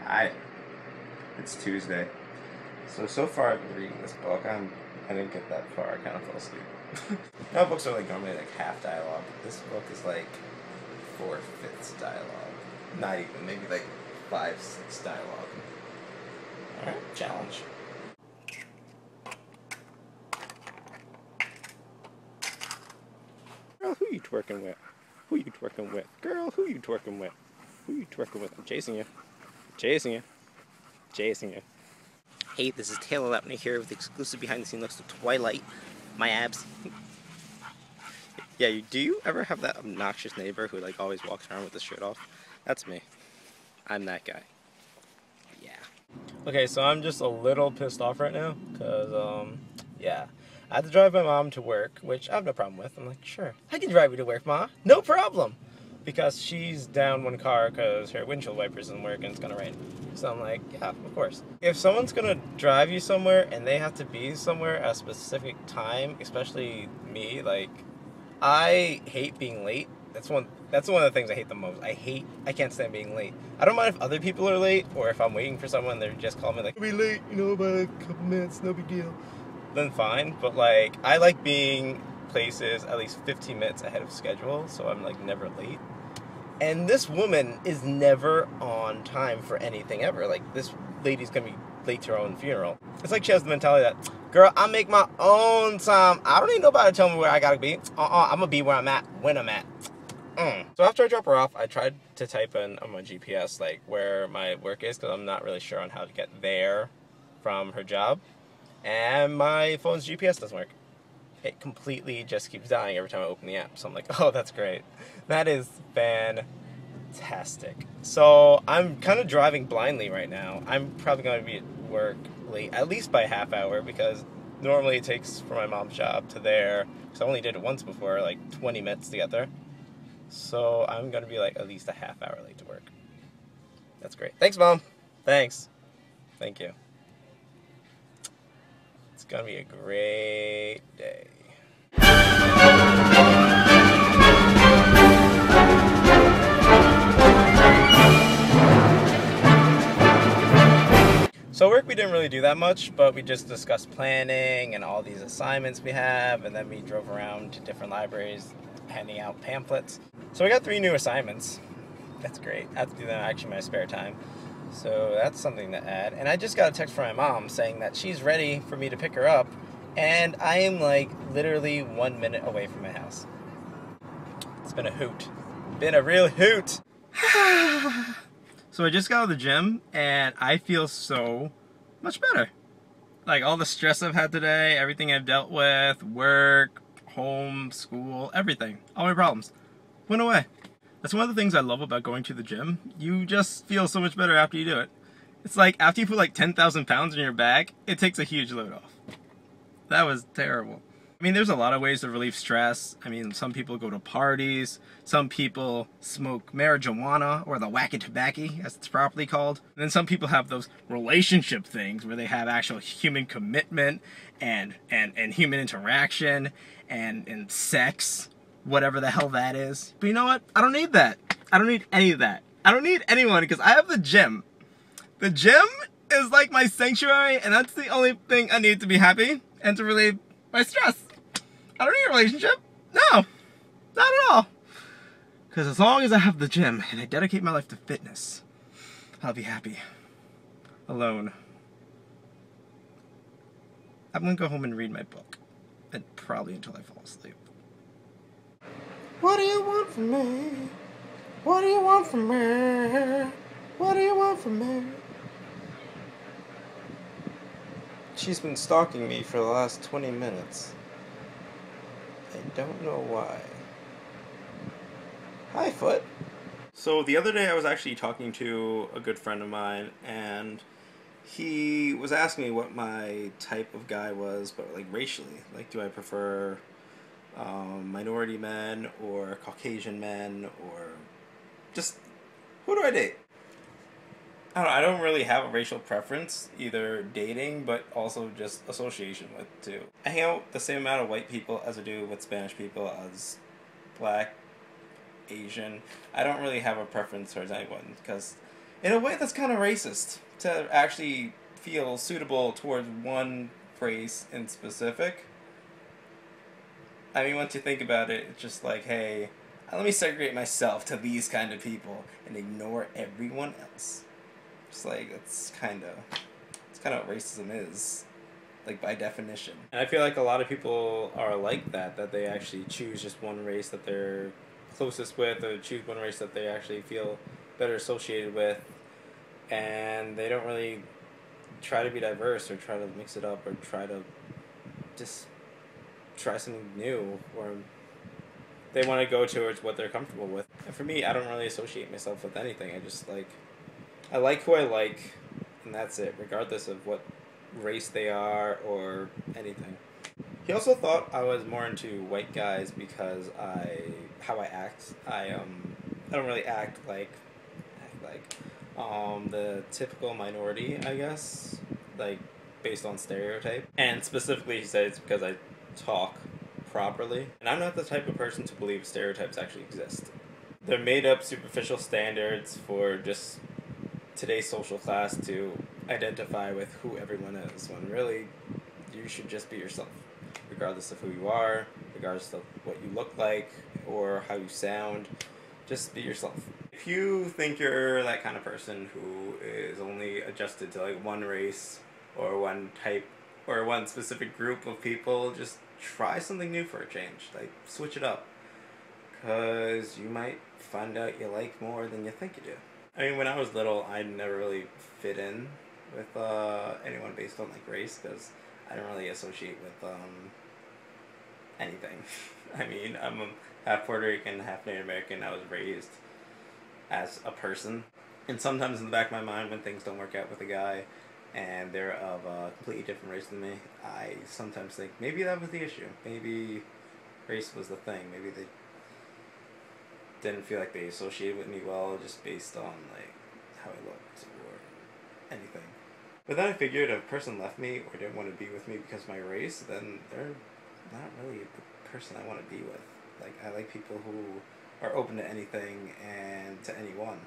I It's Tuesday. So far I've been reading this book. I didn't get that far. I kind of fell asleep. No, books are like normally like half dialogue. This book is like 4/5 dialogue. Not even, maybe like 5/6 dialogue. All right, challenge. Girl, who you twerking with? Who you twerking with? Girl, who you twerking with? Who you twerking with? I'm chasing you. Chasing you. Chasing you. Hey, this is Taylor Lautner here with exclusive behind-the-scenes looks of Twilight. My abs. Yeah, do you ever have that obnoxious neighbor who like always walks around with his shirt off? That's me. I'm that guy. Yeah. Okay, so I'm just a little pissed off right now, because, yeah. I had to drive my mom to work, which I have no problem with. I'm like, sure, I can drive you to work, Ma. No problem. Because she's down one car because her windshield wipers doesn't work and it's gonna rain. So I'm like, yeah, of course. If someone's gonna drive you somewhere and they have to be somewhere at a specific time, especially me, like, I hate being late. That's one of the things I hate the most. I can't stand being late. I don't mind if other people are late or if I'm waiting for someone, they're just calling me like, "I'll be late, by a couple minutes, no big deal." Then fine, but like, I like being places at least 15 minutes ahead of schedule, so I'm like never late. And this woman is never on time for anything ever. Like, this lady's gonna be late to her own funeral. It's like she has the mentality that, girl, I make my own time. I don't need nobody to tell me where I gotta be. I'm gonna be where I'm at when I'm at. So after I drop her off, I tried to type in on my GPS, like, where my work is, because I'm not really sure on how to get there from her job. And my phone's GPS doesn't work. It completely just keeps dying every time I open the app. So I'm like, oh, that's great. That is fantastic. So I'm kind of driving blindly right now. I'm probably going to be at work late, at least by a half hour, because normally it takes from my mom's job to there, because I only did it once before, like 20 minutes to get there. So I'm going to be like at least a half hour late to work. That's great. Thanks, Mom. Thanks. Thank you. It's going to be a great day. So work we didn't really do that much, but we just discussed planning and all these assignments we have, and then we drove around to different libraries handing out pamphlets. So we got 3 new assignments. That's great. I have to do them actually in my spare time. So that's something to add. And I just got a text from my mom saying that she's ready for me to pick her up, and I am like literally 1 minute away from my house. It's been a hoot. Been a real hoot. So I just got out of the gym and I feel so much better. Like, all the stress I've had today, everything I've dealt with, work, home, school, everything, all my problems went away. That's one of the things I love about going to the gym. You just feel so much better after you do it. It's like after you put like 10,000 pounds in your bag, it takes a huge load off. That was terrible. I mean, there's a lot of ways to relieve stress. I mean, some people go to parties, some people smoke marijuana, or the wacky tobacco, as it's properly called. And then some people have those relationship things where they have actual human commitment and human interaction and sex, whatever the hell that is. But you know what? I don't need that. I don't need any of that. I don't need anyone, because I have the gym. The gym is like my sanctuary, and that's the only thing I need to be happy and to relieve my stress. I don't need a relationship. No, not at all. Because as long as I have the gym and I dedicate my life to fitness, I'll be happy. Alone. I'm going to go home and read my book. And probably until I fall asleep. What do you want from me? What do you want from me? What do you want from me? She's been stalking me for the last 20 minutes. I don't know why. Hi, Foot. So the other day I was actually talking to a good friend of mine, and he was asking me what my type of guy was, but like racially. Like, do I prefer minority men or Caucasian men, or just who do I date? I don't really have a racial preference, either dating, but also just association with, too. I hang out with the same amount of white people as I do with Spanish people, as black, Asian. I don't really have a preference towards anyone, because in a way that's kind of racist to actually feel suitable towards one race in specific. I mean, once you think about it, it's just like, hey, let me segregate myself to these kind of people and ignore everyone else. It's like it's kind of what racism is, like by definition. And I feel like a lot of people are like that they actually choose just one race that they're closest with, or choose one race that they actually feel better associated with, and they don't really try to be diverse or try to mix it up or try to just try something new, or they want to go towards what they're comfortable with. And for me, I don't really associate myself with anything. I like who I like, and that's it, regardless of what race they are or anything. He also thought I was more into white guys because how I act. I don't really act like the typical minority, I guess, like based on stereotype. And specifically, he said it's because I talk properly. And I'm not the type of person to believe stereotypes actually exist. They're made up superficial standards for just today's social class to identify with who everyone is, when really you should just be yourself, regardless of who you are, regardless of what you look like or how you sound. Just be yourself. If you think you're that kind of person who is only adjusted to like one race or one type or one specific group of people, just try something new for a change. Like, switch it up, because you might find out you like more than you think you do. I mean, when I was little, I never really fit in with anyone based on like race, because I don't really associate with anything. I mean, I'm half Puerto Rican, half Native American. I was raised as a person, and sometimes in the back of my mind, when things don't work out with a guy and they're of a completely different race than me, I sometimes think maybe that was the issue. Maybe race was the thing. Maybe they didn't feel like they associated with me well just based on like how I looked or anything. But then I figured if a person left me or didn't want to be with me because of my race, then they're not really the person I want to be with. Like, I like people who are open to anything and to anyone,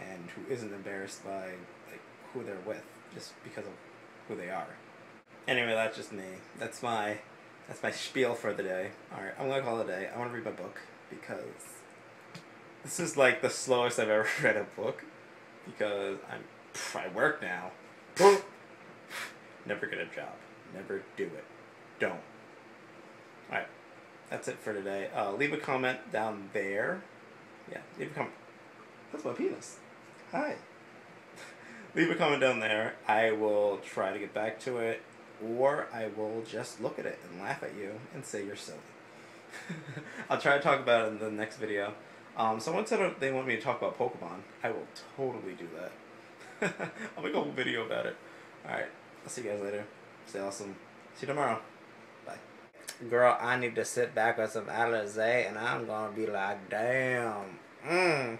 and who isn't embarrassed by like who they're with just because of who they are. Anyway, that's just me. That's my spiel for the day. Alright, I'm gonna call it a day. I want to read my book, because this is like the slowest I've ever read a book, because I work now. Never get a job. Never do it. Don't. Alright, that's it for today. Leave a comment down there. Yeah, leave a comment. That's my penis. Hi. Leave a comment down there. I will try to get back to it, or I will just look at it and laugh at you and say you're silly. I'll try to talk about it in the next video. Someone said they want me to talk about Pokemon. I will totally do that. I'll make a whole video about it. Alright, I'll see you guys later. Stay awesome. See you tomorrow. Bye. Girl, I need to sit back with some Alizé, and I'm gonna be like, damn.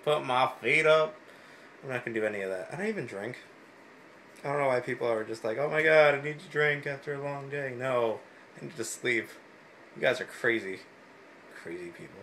Put my feet up. I'm not gonna do any of that. I don't even drink. I don't know why people are just like, oh my god, I need to drink after a long day. No, I need to sleep. You guys are crazy. Crazy people.